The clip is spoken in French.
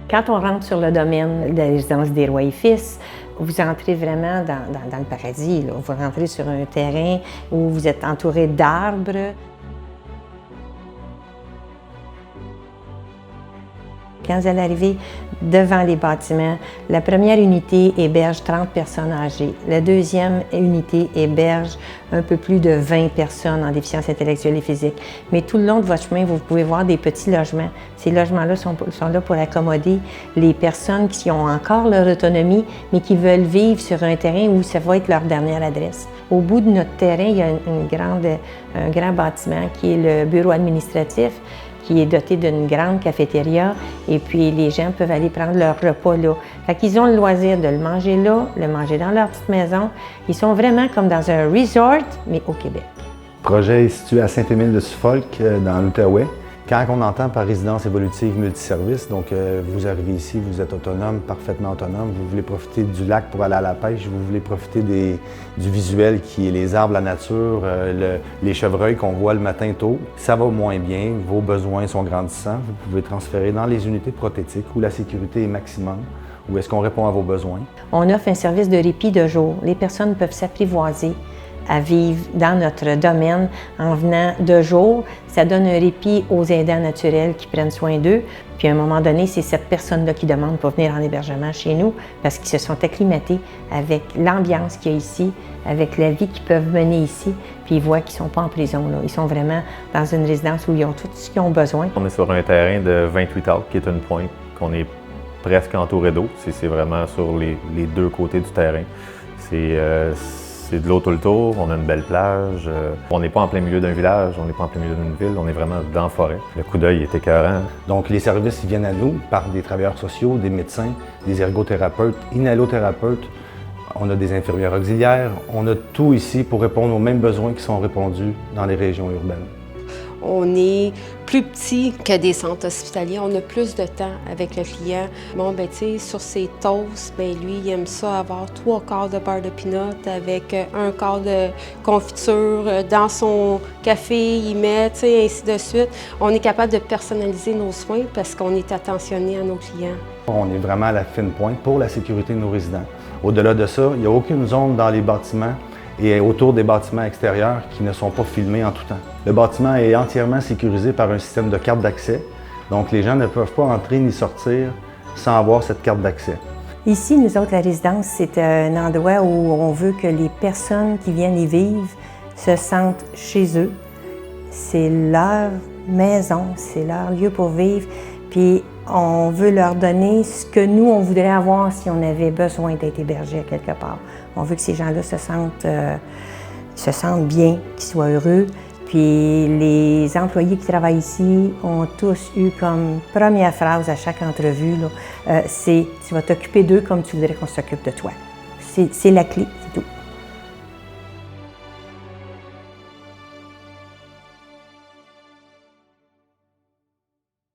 Quand on rentre sur le domaine de la résidence des rois et fils, vous entrez vraiment dans le paradis, là. Vous rentrez sur un terrain où vous êtes entouré d'arbres. Quand vous allez arriver devant les bâtiments, la première unité héberge 30 personnes âgées. La deuxième unité héberge un peu plus de 20 personnes en déficience intellectuelle et physique. Mais tout le long de votre chemin, vous pouvez voir des petits logements. Ces logements-là sont là pour accommoder les personnes qui ont encore leur autonomie, mais qui veulent vivre sur un terrain où ça va être leur dernière adresse. Au bout de notre terrain, il y a un grand bâtiment qui est le bureau administratif, qui est doté d'une grande cafétéria, et puis les gens peuvent aller prendre leur repas là. Fait qu'ils ont le loisir de le manger là, le manger dans leur petite maison. Ils sont vraiment comme dans un resort, mais au Québec. Le projet est situé à Saint-Émile-de-Suffolk, dans l'Outaouais. Quand on entend par résidence évolutive multiservice, donc vous arrivez ici, vous êtes autonome, parfaitement autonome, vous voulez profiter du lac pour aller à la pêche, vous voulez profiter du visuel qui est les arbres, la nature, les chevreuils qu'on voit le matin tôt. Ça va moins bien, vos besoins sont grandissants, vous pouvez transférer dans les unités prothétiques où la sécurité est maximum, où est-ce qu'on répond à vos besoins. On offre un service de répit de jour. Les personnes peuvent s'apprivoiser à vivre dans notre domaine en venant de jour. Ça donne un répit aux aidants naturels qui prennent soin d'eux. Puis à un moment donné, c'est cette personne-là qui demande pour venir en hébergement chez nous parce qu'ils se sont acclimatés avec l'ambiance qu'il y a ici, avec la vie qu'ils peuvent mener ici. Puis ils voient qu'ils ne sont pas en prison, là. Ils sont vraiment dans une résidence où ils ont tout ce qu'ils ont besoin. On est sur un terrain de 28 acres qui est une pointe qu'on est presque entouré d'eau. C'est vraiment sur les deux côtés du terrain. C'est de l'eau tout le tour, on a une belle plage. On n'est pas en plein milieu d'un village, on n'est pas en plein milieu d'une ville, on est vraiment dans la forêt. Le coup d'œil est écœurant. Donc les services ils viennent à nous par des travailleurs sociaux, des médecins, des ergothérapeutes, inhalothérapeutes. On a des infirmières auxiliaires. On a tout ici pour répondre aux mêmes besoins qui sont répondus dans les régions urbaines. On est plus petit que des centres hospitaliers, on a plus de temps avec le client. Bon, ben, tu sais, sur ses toasts, ben, lui, il aime ça avoir 3 quarts de beurre de pinot avec 1 quart de confiture. Dans son café, il met, tu sais, ainsi de suite. On est capable de personnaliser nos soins parce qu'on est attentionné à nos clients. On est vraiment à la fine pointe pour la sécurité de nos résidents. Au-delà de ça, il n'y a aucune zone dans les bâtiments et autour des bâtiments extérieurs qui ne sont pas filmés en tout temps. Le bâtiment est entièrement sécurisé par un système de carte d'accès, donc les gens ne peuvent pas entrer ni sortir sans avoir cette carte d'accès. Ici, nous autres, la résidence, c'est un endroit où on veut que les personnes qui viennent y vivre se sentent chez eux. C'est leur maison, c'est leur lieu pour vivre, puis on veut leur donner ce que nous, on voudrait avoir si on avait besoin d'être hébergés à quelque part. On veut que ces gens-là se sentent bien, qu'ils soient heureux. Puis les employés qui travaillent ici ont tous eu comme première phrase à chaque entrevue, c'est « Tu vas t'occuper d'eux comme tu voudrais qu'on s'occupe de toi ». C'est la clé.